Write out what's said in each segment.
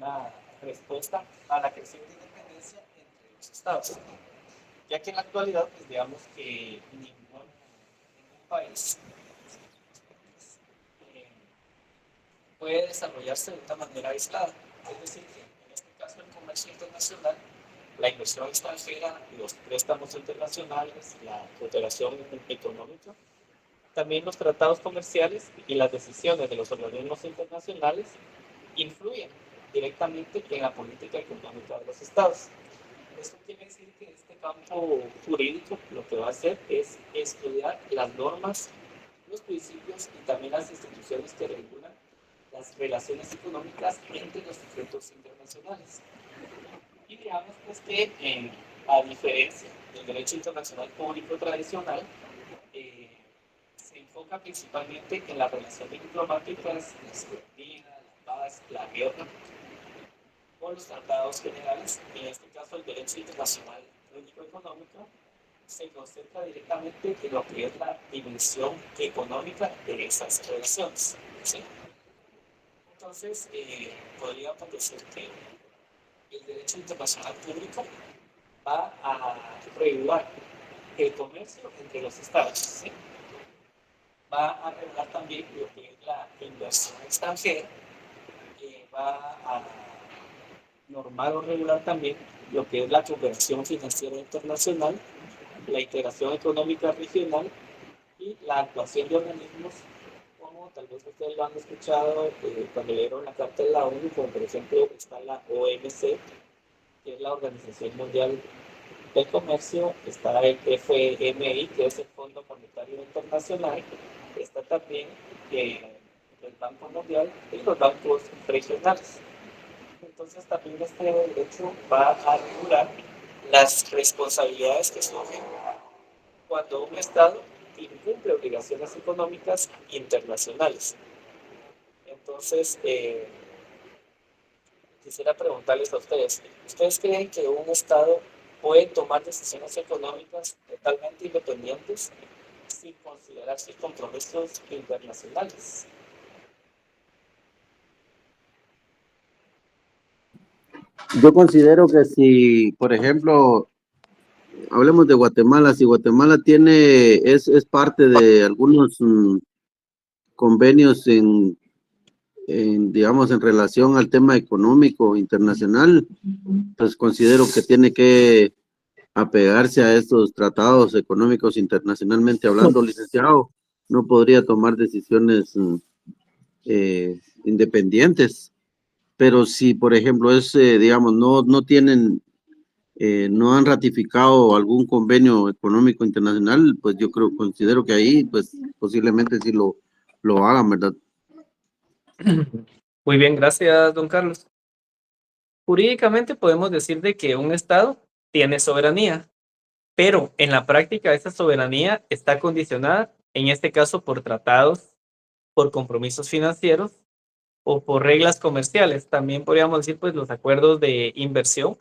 una respuesta a la creciente independencia entre los estados, ya que en la actualidad, pues digamos que ningún país eh, puede desarrollarse de una manera aislada. Es decir, que en este caso el comercio internacional, la inversión extranjera, los préstamos internacionales, la cooperación económica, también los tratados comerciales y las decisiones de los organismos internacionales influyen directamente en la política económica de los estados. Esto quiere decir que este campo jurídico lo que va a hacer es estudiar las normas, los principios y también las instituciones que regulan las relaciones económicas entre los sujetos internacionales. Y digamos pues que a diferencia del derecho internacional público tradicional, eh, se enfoca principalmente en las relaciones diplomáticas, la soberanía, la paz, la guerra, o los tratados generales. En este caso, el derecho internacional político-económico se concentra directamente en lo que es la dimensión económica de esas relaciones, ¿sí? Entonces, podríamos decir que el derecho internacional público va a regular el comercio entre los estados, ¿sí? Va a regular también lo que es la inversión extranjera, va a normar o regular también lo que es la cooperación financiera internacional, la integración económica regional y la actuación de organismos como tal vez ustedes lo han escuchado cuando leyeron la Carta de la ONU, como por ejemplo está la OMC, que es la Organización Mundial del Comercio, está el FMI, que es el Fondo Monetario Internacional, está también el Banco Mundial y los bancos regionales. Entonces también este derecho va a regular las responsabilidades que surgen cuando un Estado incumple obligaciones económicas internacionales. Entonces, quisiera preguntarles a ustedes, ¿ustedes creen que un Estado puede tomar decisiones económicas totalmente independientes sin considerar sus compromisos internacionales? Yo considero que si, por ejemplo, hablemos de Guatemala, si Guatemala es parte de algunos convenios digamos, en relación al tema económico internacional, pues considero que tiene que apegarse a estos tratados económicos internacionalmente hablando, licenciado. No podría tomar decisiones independientes, pero si, por ejemplo, digamos, no tienen, no han ratificado algún convenio económico internacional, pues yo considero que ahí, pues posiblemente sí lo hagan, ¿verdad? Muy bien, gracias, don Carlos. Jurídicamente podemos decir de que un Estado tiene soberanía, pero en la práctica esa soberanía está condicionada, en este caso, por tratados, por compromisos financieros o por reglas comerciales. También podríamos decir, pues, los acuerdos de inversión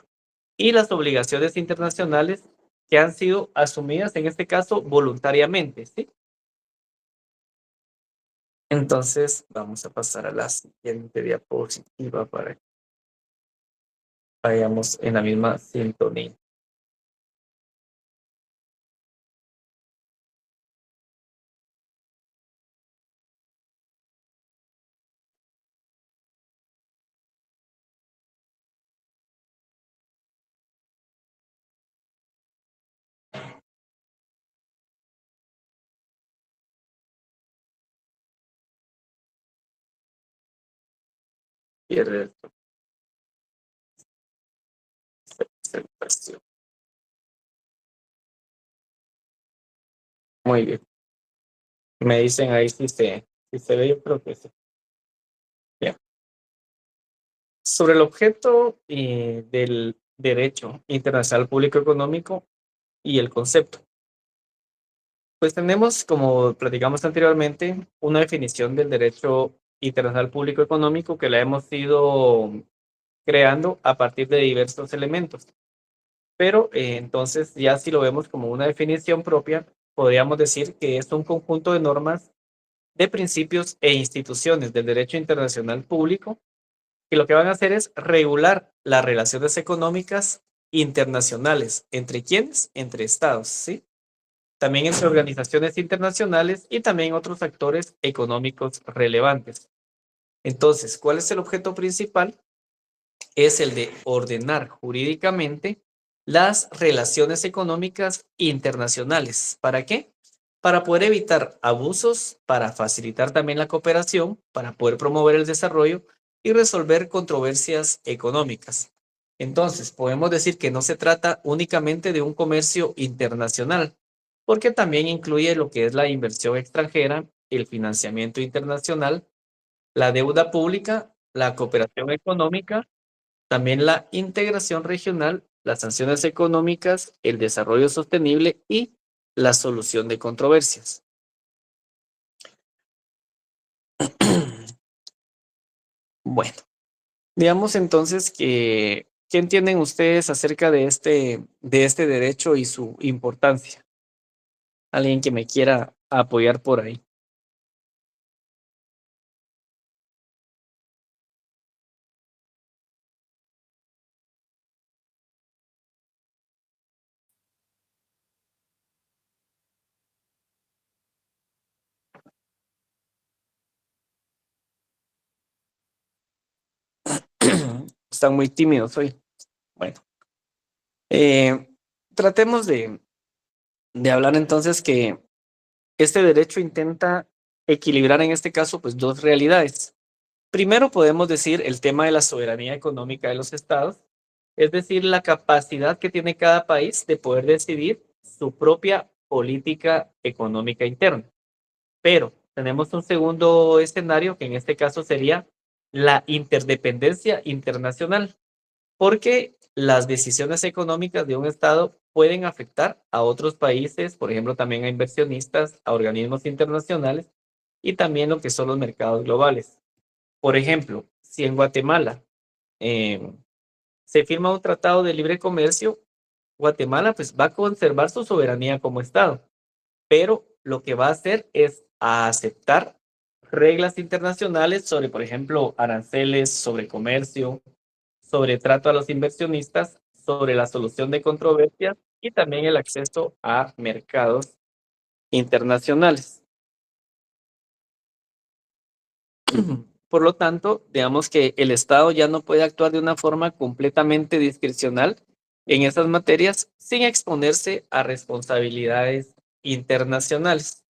y las obligaciones internacionales que han sido asumidas, en este caso, voluntariamente, ¿sí? Entonces, vamos a pasar a la siguiente diapositiva para que vayamos en la misma sintonía. Pierde presentación. Muy bien. Me dicen ahí si se ve, yo creo que sí. Bien. Sobre el objeto del derecho internacional público económico y el concepto. Pues tenemos, como platicamos anteriormente, una definición del derecho internacional público económico que la hemos ido creando a partir de diversos elementos. Pero entonces ya si lo vemos como una definición propia, podríamos decir que es un conjunto de normas, de principios e instituciones del derecho internacional público que lo que van a hacer es regular las relaciones económicas internacionales. ¿Entre quiénes? Entre estados, ¿sí? También entre organizaciones internacionales y también otros actores económicos relevantes. Entonces, ¿cuál es el objeto principal? Es el de ordenar jurídicamente las relaciones económicas internacionales. ¿Para qué? Para poder evitar abusos, para facilitar también la cooperación, para poder promover el desarrollo y resolver controversias económicas. Entonces, podemos decir que no se trata únicamente de un comercio internacional, porque también incluye lo que es la inversión extranjera, el financiamiento internacional, la deuda pública, la cooperación económica, también la integración regional, las sanciones económicas, el desarrollo sostenible y la solución de controversias. Bueno, digamos entonces que, ¿qué entienden ustedes acerca de este derecho y su importancia? Alguien que me quiera apoyar por ahí. Están muy tímidos hoy. Bueno, eh, tratemos de hablar entonces que este derecho intenta equilibrar en este caso pues dos realidades. Primero podemos decir el tema de la soberanía económica de los estados, es decir, la capacidad que tiene cada país de poder decidir su propia política económica interna. Pero tenemos un segundo escenario que en este caso sería la interdependencia internacional, porque las decisiones económicas de un estado pueden afectar a otros países, por ejemplo, también a inversionistas, a organismos internacionales y también lo que son los mercados globales. Por ejemplo, si en Guatemala eh, se firma un tratado de libre comercio, Guatemala pues va a conservar su soberanía como Estado, pero lo que va a hacer es a aceptar reglas internacionales sobre, por ejemplo, aranceles, sobre comercio, sobre trato a los inversionistas, sobre la solución de controversias y también el acceso a mercados internacionales. Por lo tanto, digamos que el Estado ya no puede actuar de una forma completamente discrecional en esas materias sin exponerse a responsabilidades internacionales.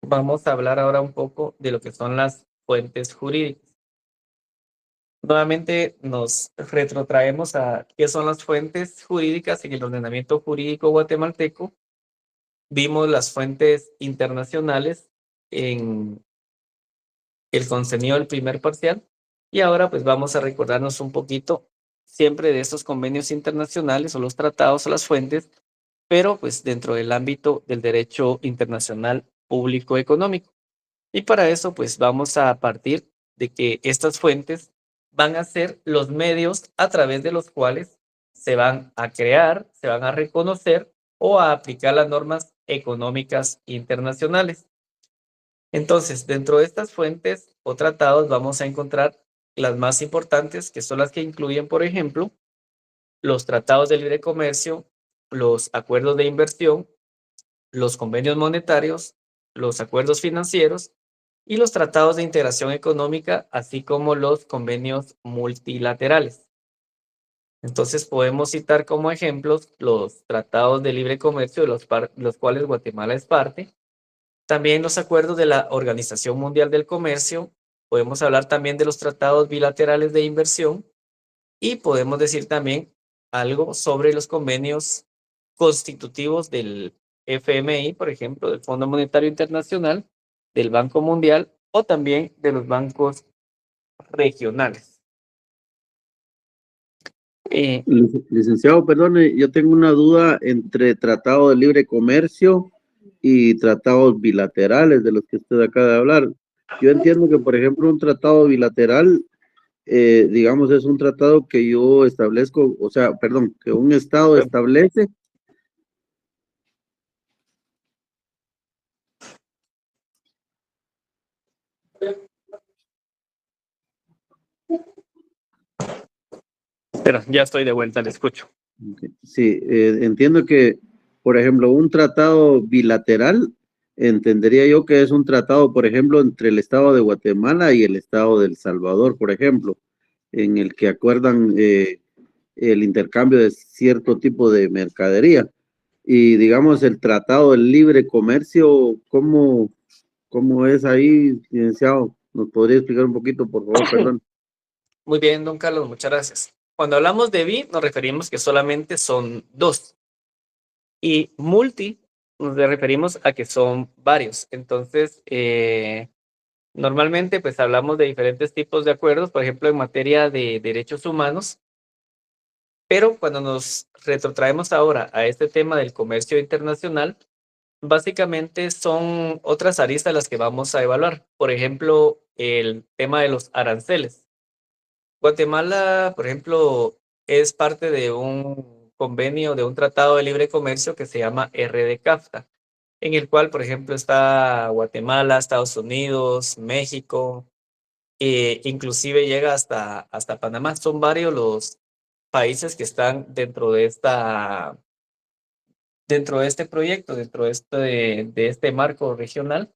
Vamos a hablar ahora un poco de lo que son las fuentes jurídicas. Nuevamente nos retrotraemos a qué son las fuentes jurídicas en el ordenamiento jurídico guatemalteco. Vimos las fuentes internacionales en el contenido del primer parcial. Y ahora pues vamos a recordarnos un poquito siempre de estos convenios internacionales o los tratados o las fuentes, pero pues dentro del ámbito del derecho internacional público económico. Y para eso pues vamos a partir de que estas fuentes van a ser los medios a través de los cuales se van a crear, se van a reconocer o a aplicar las normas económicas internacionales. Entonces, dentro de estas fuentes o tratados vamos a encontrar las más importantes, que son las que incluyen, por ejemplo, los tratados de libre comercio, los acuerdos de inversión, los convenios monetarios, los acuerdos financieros y los tratados de integración económica, así como los convenios multilaterales. Entonces, podemos citar como ejemplos los tratados de libre comercio, de los cuales Guatemala es parte. También los acuerdos de la Organización Mundial del Comercio, podemos hablar también de los tratados bilaterales de inversión y podemos decir también algo sobre los convenios constitutivos del FMI, por ejemplo, del Fondo Monetario Internacional, del Banco Mundial o también de los bancos regionales. Eh, Licenciado, perdone, yo tengo una duda entre tratado de libre comercio y tratados bilaterales de los que usted acaba de hablar. Yo entiendo que, por ejemplo, un tratado bilateral, digamos, es un tratado que yo establezco, o sea, perdón, que un estado establece. ver, ya estoy de vuelta, le escucho. Ok. Sí, entiendo que, por ejemplo, un tratado bilateral, entendería yo que es un tratado, por ejemplo, entre el Estado de Guatemala y el Estado de El Salvador, por ejemplo, en el que acuerdan el intercambio de cierto tipo de mercadería. Y digamos, el tratado del libre comercio, ¿cómo es ahí, licenciado? ¿Nos podría explicar un poquito, por favor? Perdón. Muy bien, don Carlos, muchas gracias. Cuando hablamos de bi, nos referimos que solamente son dos. Y multi, nos referimos a que son varios. Entonces, normalmente, pues hablamos de diferentes tipos de acuerdos, por ejemplo, en materia de derechos humanos. Pero cuando nos retrotraemos ahora a este tema del comercio internacional, básicamente son otras aristas las que vamos a evaluar. Por ejemplo, el tema de los aranceles. Guatemala, por ejemplo, es parte de un convenio, de un tratado de libre comercio que se llama RDCAFTA, en el cual, por ejemplo, está Guatemala, Estados Unidos, México, inclusive llega hasta Panamá. Son varios los países que están dentro de este proyecto, dentro de este marco regional,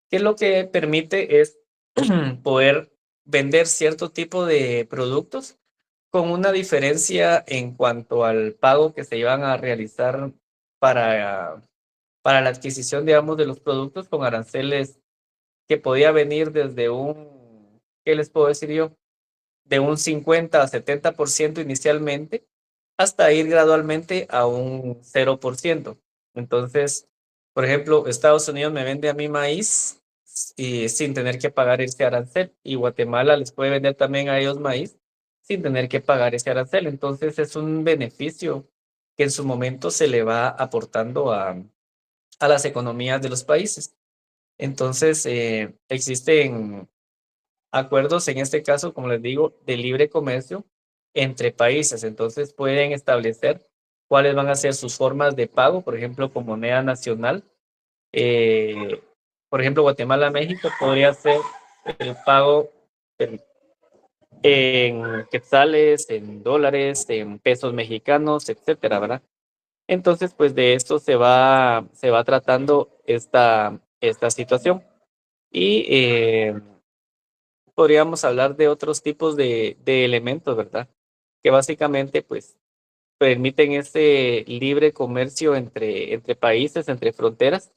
que lo que permite es poder vender cierto tipo de productos con una diferencia en cuanto al pago que se iban a realizar para, para la adquisición, digamos, de los productos con aranceles que podía venir desde ¿qué les puedo decir yo? De un 50 a 70% inicialmente, hasta ir gradualmente a un 0%. Entonces, por ejemplo, Estados Unidos me vende a mí maíz y sin tener que pagar ese arancel, y Guatemala les puede vender también a ellos maíz sin tener que pagar ese arancel. Entonces, es un beneficio que en su momento se le va aportando a las economías de los países. Entonces, existen acuerdos, en este caso, como les digo, de libre comercio entre países. Entonces pueden establecer cuáles van a ser sus formas de pago, por ejemplo, con moneda nacional. Eh, por ejemplo, Guatemala-México podría ser el pago en quetzales, en dólares, en pesos mexicanos, etcétera, ¿verdad? Entonces, pues de esto se va tratando esta situación. Y podríamos hablar de otros tipos de elementos, ¿verdad? Que básicamente, pues, permiten ese libre comercio entre países, entre fronteras,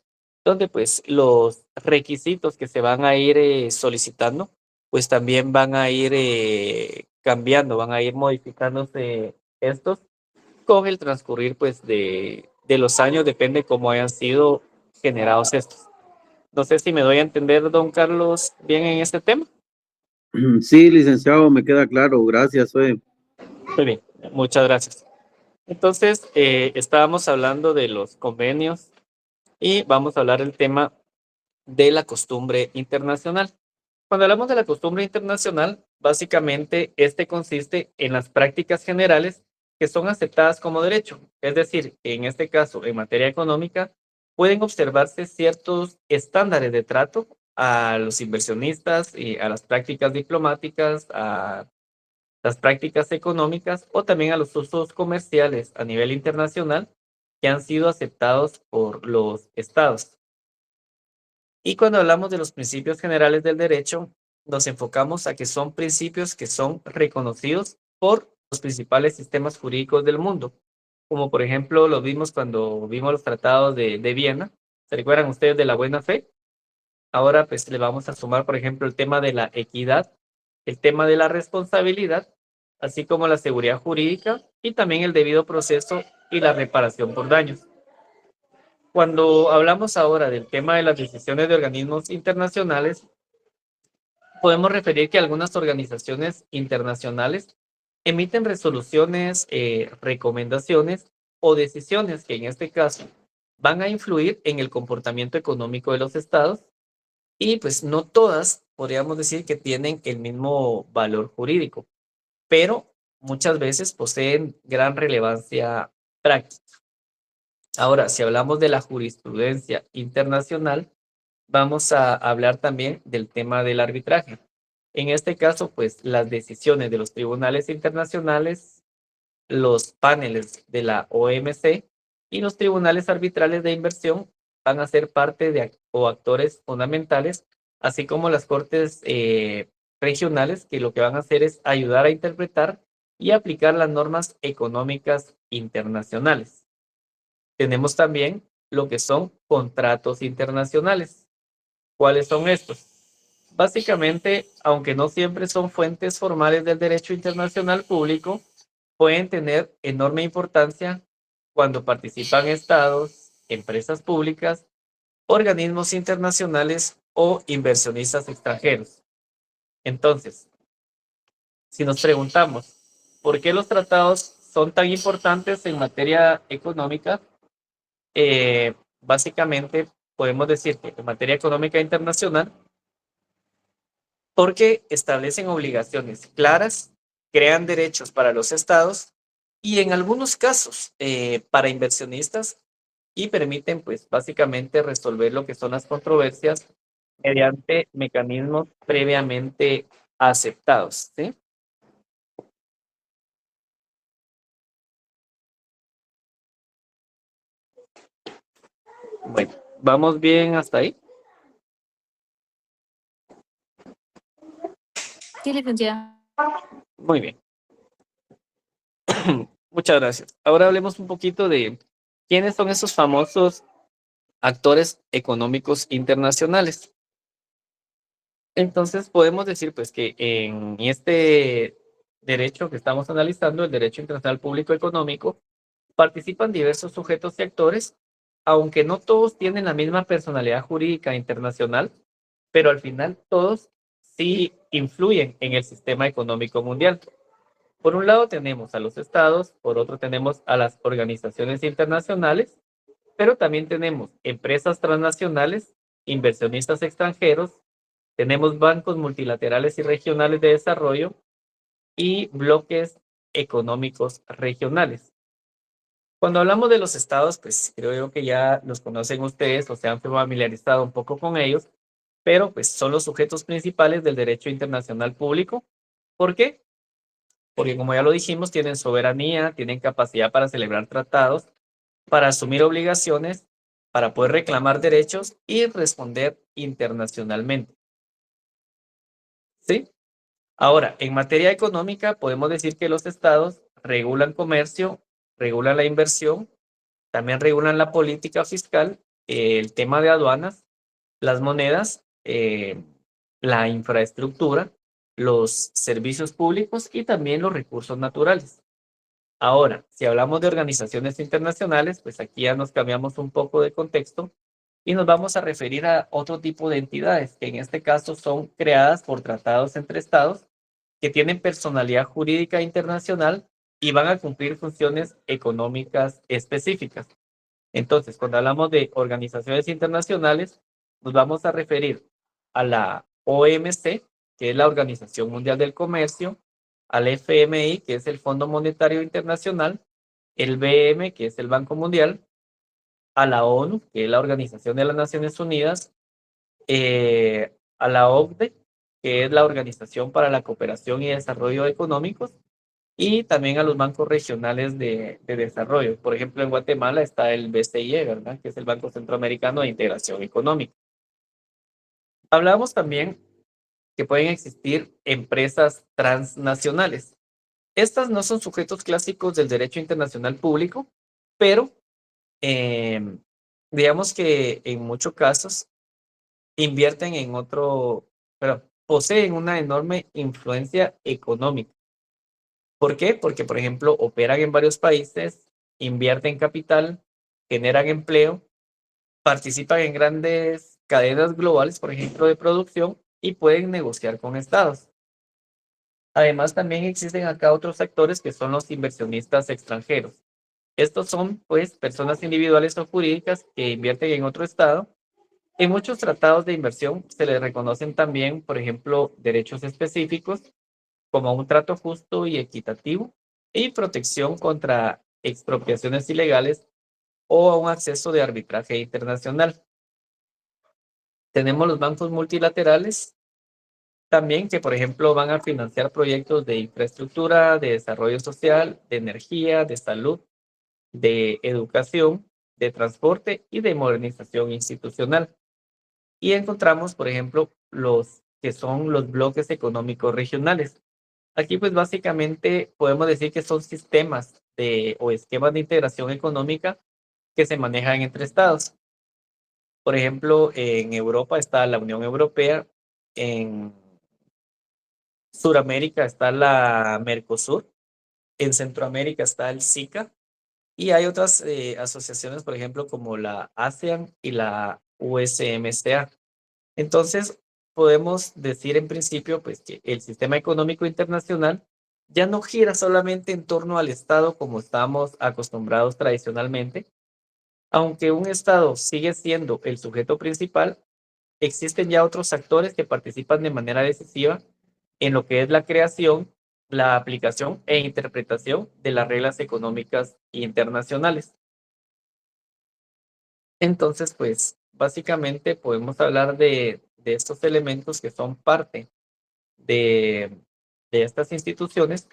donde, pues, los requisitos que se van a ir solicitando, pues, también van a ir cambiando, van a ir modificándose estos con el transcurrir, pues, de los años, depende cómo hayan sido generados estos. No sé si me doy a entender, don Carlos, bien en este tema. Sí, licenciado, me queda claro. Gracias, oye. Muy bien, muchas gracias. Entonces, estábamos hablando de los convenios y vamos a hablar del tema de la costumbre internacional. Cuando hablamos de la costumbre internacional, básicamente este consiste en las prácticas generales que son aceptadas como derecho. Es decir, en este caso, en materia económica, pueden observarse ciertos estándares de trato a los inversionistas y a las prácticas diplomáticas, a las prácticas económicas o también a los usos comerciales a nivel internacional que han sido aceptados por los estados. Y cuando hablamos de los principios generales del derecho, nos enfocamos a que son principios que son reconocidos por los principales sistemas jurídicos del mundo, como por ejemplo lo vimos cuando vimos los tratados de Viena. ¿Se recuerdan ustedes de la buena fe? Ahora pues le vamos a sumar, por ejemplo, el tema de la equidad, el tema de la responsabilidad, así como la seguridad jurídica y también el debido proceso y la reparación por daños. Cuando hablamos ahora del tema de las decisiones de organismos internacionales, podemos referir que algunas organizaciones internacionales emiten resoluciones, recomendaciones o decisiones que en este caso van a influir en el comportamiento económico de los estados y pues no todas podríamos decir que tienen el mismo valor jurídico, pero muchas veces poseen gran relevancia práctica. Ahora, si hablamos de la jurisprudencia internacional, vamos a hablar también del tema del arbitraje. En este caso, pues las decisiones de los tribunales internacionales los paneles de la OMC y los tribunales arbitrales de inversión van a ser parte de o actores fundamentales, así como las cortes regionales, que lo que van a hacer es ayudar a interpretar y aplicar las normas económicas internacionales. Tenemos también lo que son contratos internacionales. ¿Cuáles son estos? Básicamente, aunque no siempre son fuentes formales del derecho internacional público, pueden tener enorme importancia cuando participan estados, empresas públicas, organismos internacionales o inversionistas extranjeros. Entonces, si nos preguntamos, ¿por qué los tratados son tan importantes en materia económica? Básicamente, podemos decir que en materia económica internacional, porque establecen obligaciones claras, crean derechos para los estados y en algunos casos para inversionistas y permiten pues básicamente resolver lo que son las controversias mediante mecanismos previamente aceptados, ¿sí? Bueno, ¿vamos bien hasta ahí? Sí, licenciada. Muy bien. Muchas gracias. Ahora hablemos un poquito de quiénes son esos famosos actores económicos internacionales. Entonces podemos decir pues que en este derecho que estamos analizando, el derecho internacional público económico, participan diversos sujetos y actores, aunque no todos tienen la misma personalidad jurídica internacional, pero al final todos sí influyen en el sistema económico mundial. Por un lado tenemos a los estados, por otro tenemos a las organizaciones internacionales, pero también tenemos empresas transnacionales, inversionistas extranjeros, tenemos bancos multilaterales y regionales de desarrollo y bloques económicos regionales. Cuando hablamos de los estados, pues creo yo que ya los conocen ustedes o se han familiarizado un poco con ellos, pero pues son los sujetos principales del derecho internacional público. ¿Por qué? Porque como ya lo dijimos, tienen soberanía, tienen capacidad para celebrar tratados, para asumir obligaciones, para poder reclamar derechos y responder internacionalmente. ¿Sí? Ahora, en materia económica, podemos decir que los estados regulan comercio, regulan la inversión, también regulan la política fiscal, el tema de aduanas, las monedas, la infraestructura, los servicios públicos y también los recursos naturales. Ahora, si hablamos de organizaciones internacionales, pues aquí ya nos cambiamos un poco de contexto y nos vamos a referir a otro tipo de entidades, que en este caso son creadas por tratados entre estados que tienen personalidad jurídica internacional y van a cumplir funciones económicas específicas. Entonces, cuando hablamos de organizaciones internacionales, nos vamos a referir a la OMC, que es la Organización Mundial del Comercio, al FMI, que es el Fondo Monetario Internacional, el BM, que es el Banco Mundial, a la ONU, que es la Organización de las Naciones Unidas, a la OCDE, que es la Organización para la Cooperación y Desarrollo Económicos, y también a los bancos regionales de desarrollo. Por ejemplo, en Guatemala está el BCIE, ¿verdad? Que es el Banco Centroamericano de Integración Económica. Hablamos también que pueden existir empresas transnacionales. Estas no son sujetos clásicos del derecho internacional público, pero digamos que en muchos casos invierten en otro, pero poseen una enorme influencia económica. ¿Por qué? Porque, por ejemplo, operan en varios países, invierten capital, generan empleo, participan en grandes cadenas globales, por ejemplo, de producción, y pueden negociar con estados. Además, también existen acá otros sectores que son los inversionistas extranjeros. Estos son, pues, personas individuales o jurídicas que invierten en otro estado. En muchos tratados de inversión se les reconocen también, por ejemplo, derechos específicos como un trato justo y equitativo y protección contra expropiaciones ilegales o a un acceso de arbitraje internacional. Tenemos los bancos multilaterales, también que, por ejemplo, van a financiar proyectos de infraestructura, de desarrollo social, de energía, de salud, de educación, de transporte y de modernización institucional. Y encontramos, por ejemplo, los que son los bloques económicos regionales. Aquí, pues básicamente podemos decir que son sistemas o esquemas de integración económica que se manejan entre estados. Por ejemplo, en Europa está la Unión Europea, en Sudamérica está la Mercosur, en Centroamérica está el SICA y hay otras asociaciones, por ejemplo, como la ASEAN y la USMCA. Entonces, podemos decir en principio, pues, que el sistema económico internacional ya no gira solamente en torno al Estado como estamos acostumbrados tradicionalmente. Aunque un Estado sigue siendo el sujeto principal, existen ya otros actores que participan de manera decisiva en lo que es la creación, la aplicación e interpretación de las reglas económicas internacionales. Entonces, pues, básicamente podemos hablar de estos elementos que son parte de, de estas instituciones,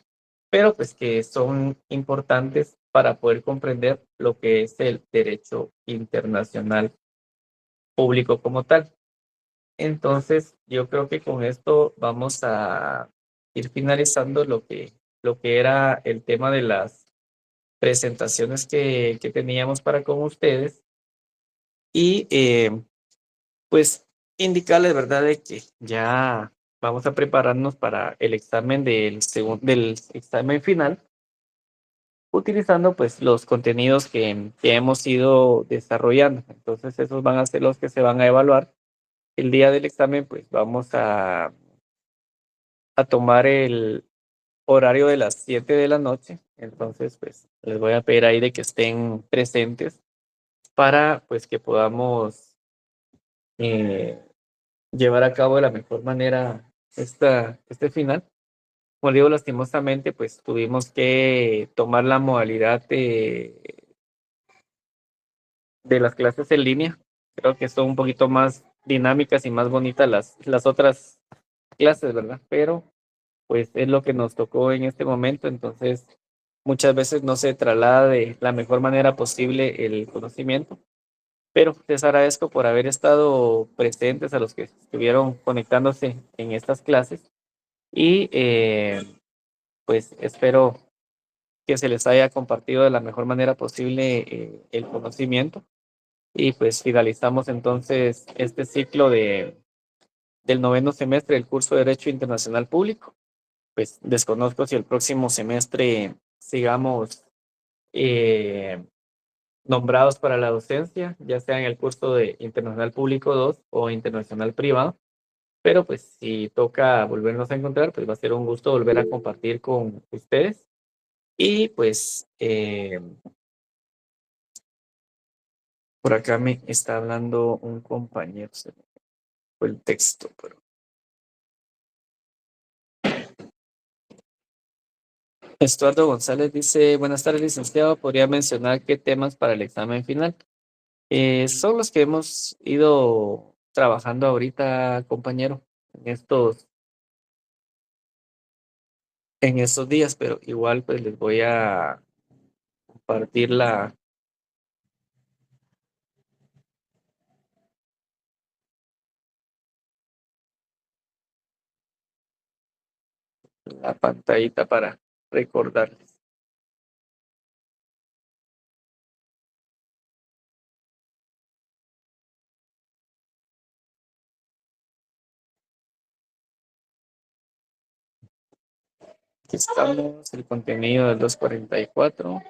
pero pues que son importantes para poder comprender lo que es el derecho internacional público como tal. Entonces, yo creo que con esto vamos a ir finalizando lo que era el tema de las presentaciones que teníamos para con ustedes y pues indicarles, ¿verdad?, de que ya vamos a prepararnos para el examen del examen final, utilizando pues los contenidos que hemos ido desarrollando. Entonces, esos van a ser los que se van a evaluar. El día del examen, pues vamos a tomar el horario de las 7 de la noche. Entonces, pues les voy a pedir ahí de que estén presentes para pues que podamos eh, llevar a cabo de la mejor manera este final. Como digo, lastimosamente, pues tuvimos que tomar la modalidad de las clases en línea. Creo que son un poquito más dinámicas y más bonitas las otras clases, ¿verdad? Pero pues es lo que nos tocó en este momento, entonces muchas veces no se traslada de la mejor manera posible el conocimiento, pero les agradezco por haber estado presentes a los que estuvieron conectándose en estas clases y pues espero que se les haya compartido de la mejor manera posible el conocimiento y pues finalizamos entonces este ciclo del noveno semestre del curso de Derecho Internacional Público. Pues desconozco si el próximo semestre sigamos nombrados para la docencia, ya sea en el curso de Internacional Público 2 o Internacional Privado, pero pues si toca volvernos a encontrar, pues va a ser un gusto volver a compartir con ustedes. Y pues por acá me está hablando un compañero, se me fue el texto, pero Estuardo González dice, buenas tardes, licenciado, ¿podría mencionar qué temas para el examen final? Son los que hemos ido trabajando ahorita, compañero, en estos días, pero igual pues les voy a compartir la pantallita para recordarles. Aquí estamos, el contenido del 244.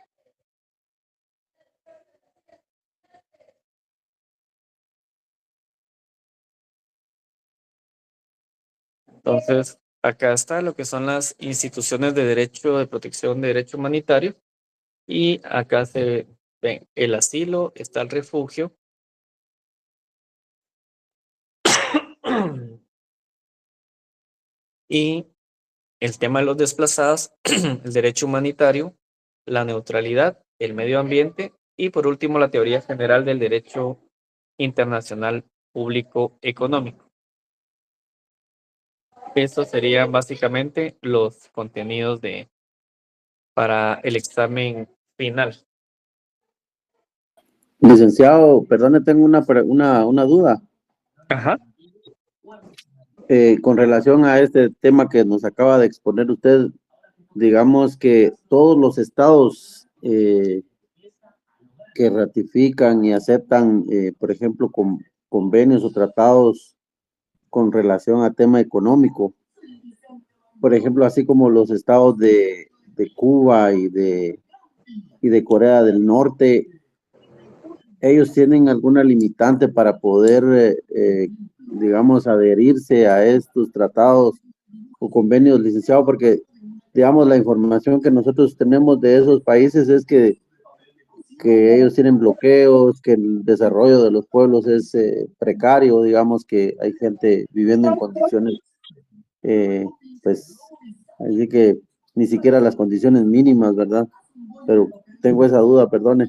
Entonces, acá está lo que son las instituciones de derecho, de protección de derecho humanitario. Y acá se ven el asilo, está el refugio. Y el tema de los desplazados, el derecho humanitario, la neutralidad, el medio ambiente y por último la teoría general del derecho internacional público económico. Esos serían básicamente los contenidos para el examen final. Licenciado, perdone, tengo una duda. Ajá. Con relación a este tema que nos acaba de exponer usted. Digamos que todos los estados que ratifican y aceptan, por ejemplo, convenios o tratados con relación a tema económico, por ejemplo, así como los estados de Cuba y de Corea del Norte, ellos tienen alguna limitante para poder, digamos, adherirse a estos tratados o convenios, licenciado, porque, digamos, la información que nosotros tenemos de esos países es que ellos tienen bloqueos, que el desarrollo de los pueblos es precario, digamos que hay gente viviendo en condiciones, eh, pues, así que ni siquiera las condiciones mínimas, ¿verdad? Pero tengo esa duda, perdone.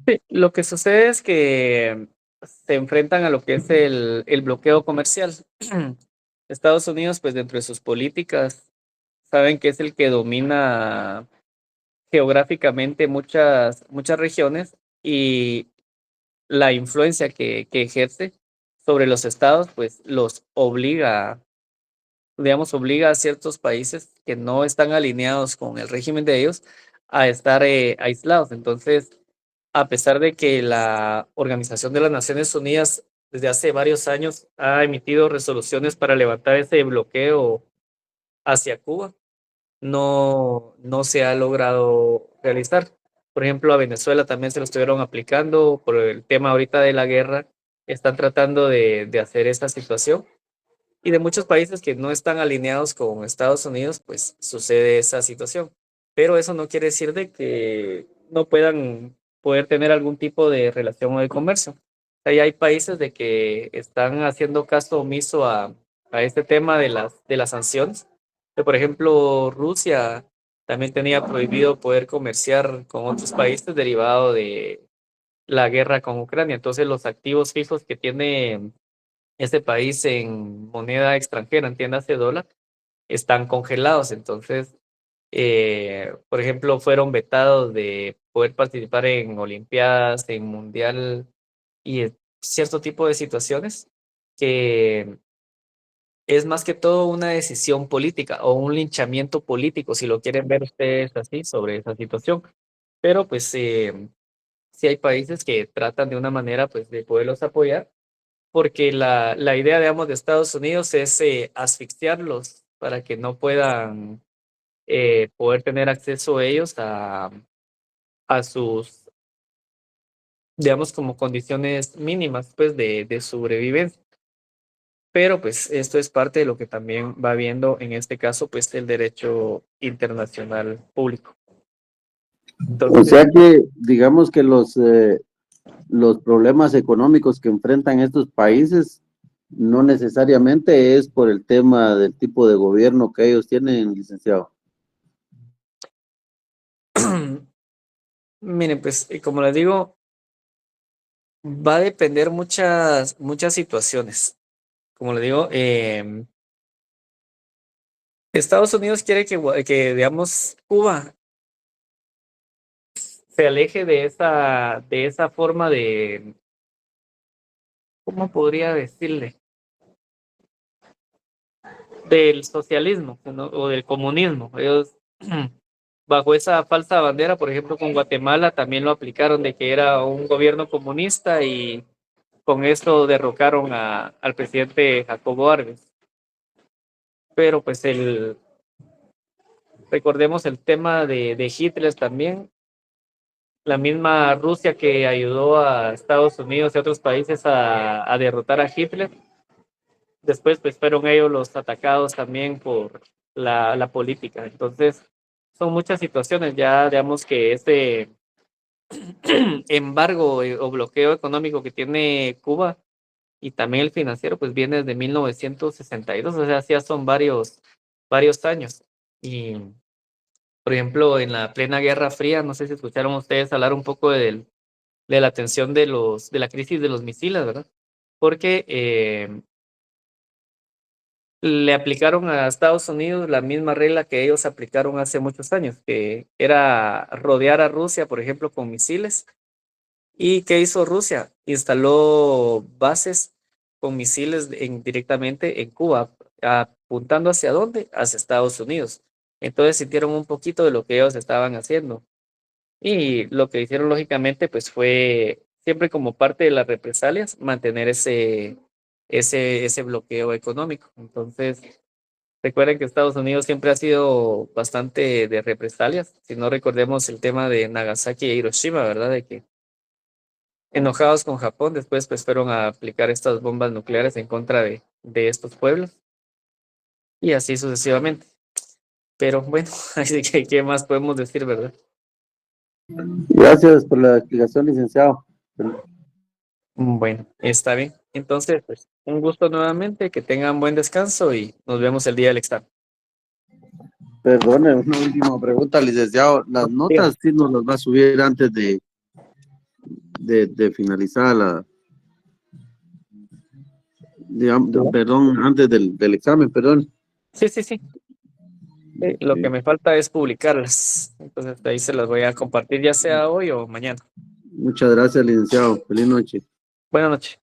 Sí, lo que sucede es que se enfrentan a lo que es el bloqueo comercial. Estados Unidos, pues dentro de sus políticas, saben que es el que domina geográficamente muchas regiones y la influencia que ejerce sobre los estados, pues los obliga, digamos, obliga a ciertos países que no están alineados con el régimen de ellos a estar aislados. Entonces, a pesar de que la Organización de las Naciones Unidas desde hace varios años ha emitido resoluciones para levantar ese bloqueo hacia Cuba, no se ha logrado realizar. Por ejemplo, a Venezuela también se lo estuvieron aplicando por el tema ahorita de la guerra. Están tratando de hacer esta situación. Y de muchos países que no están alineados con Estados Unidos, pues sucede esa situación. Pero eso no quiere decir de que no puedan poder tener algún tipo de relación o de comercio. Ahí hay países de que están haciendo caso omiso a este tema de las sanciones. Por ejemplo, Rusia también tenía prohibido poder comerciar con otros países derivado de la guerra con Ucrania. Entonces, los activos fijos que tiene ese país en moneda extranjera, entiéndase dólar, están congelados. Entonces, por ejemplo, fueron vetados de poder participar en Olimpiadas, en Mundial y cierto tipo de situaciones que es más que todo una decisión política o un linchamiento político, si lo quieren ver ustedes así, sobre esa situación. Pero pues sí hay países que tratan de una manera pues de poderlos apoyar porque la idea, digamos, de Estados Unidos es asfixiarlos para que no puedan poder tener acceso ellos a sus, digamos, como condiciones mínimas, pues, de sobrevivencia. Pero, pues, esto es parte de lo que también va viendo, en este caso, pues, el derecho internacional público. O Entonces, sea que, digamos que los problemas económicos que enfrentan estos países no necesariamente es por el tema del tipo de gobierno que ellos tienen, licenciado. miren, pues, como les digo, va a depender muchas situaciones. Como le digo, Estados Unidos quiere que, digamos, Cuba se aleje de esa forma ¿cómo podría decirle? Del socialismo, ¿no? O del comunismo. Ellos, bajo esa falsa bandera, por ejemplo, con Guatemala también lo aplicaron de que era un gobierno comunista y con esto derrocaron al presidente Jacobo Arbenz. Pero pues recordemos el tema de Hitler también. La misma Rusia que ayudó a Estados Unidos y a otros países a derrotar a Hitler. Después pues fueron ellos los atacados también por la política. Entonces son muchas situaciones. Ya digamos que este embargo o bloqueo económico que tiene Cuba y también el financiero pues viene desde 1962. O sea, ya son varios años. Y por ejemplo, en la plena Guerra Fría, no sé si escucharon ustedes hablar un poco de la tensión de la crisis de los misiles, ¿verdad? Porque le aplicaron a Estados Unidos la misma regla que ellos aplicaron hace muchos años, que era rodear a Rusia, por ejemplo, con misiles. ¿Y qué hizo Rusia? Instaló bases con misiles directamente en Cuba, apuntando hacia dónde? Hacia Estados Unidos. Entonces sintieron un poquito de lo que ellos estaban haciendo. Y lo que hicieron lógicamente, pues fue siempre como parte de las represalias, mantener ese bloqueo económico. Entonces, recuerden que Estados Unidos siempre ha sido bastante de represalias. Si no recordemos el tema de Nagasaki e Hiroshima, ¿verdad? De que enojados con Japón, después pues fueron a aplicar estas bombas nucleares en contra de estos pueblos y así sucesivamente. Pero bueno, así que ¿qué más podemos decir, verdad? Gracias por la explicación, licenciado. Bueno, está bien. Entonces, pues un gusto nuevamente, que tengan buen descanso y nos vemos el día del examen. Perdone, una última pregunta, licenciado. Las Dígame. notas sí nos las va a subir antes de finalizar perdón, antes del examen, perdón. Sí, sí, sí. Lo que Sí. me falta es publicarlas. Entonces, de ahí se las voy a compartir ya sea hoy o mañana. Muchas gracias, licenciado. Feliz noche. Buenas noches.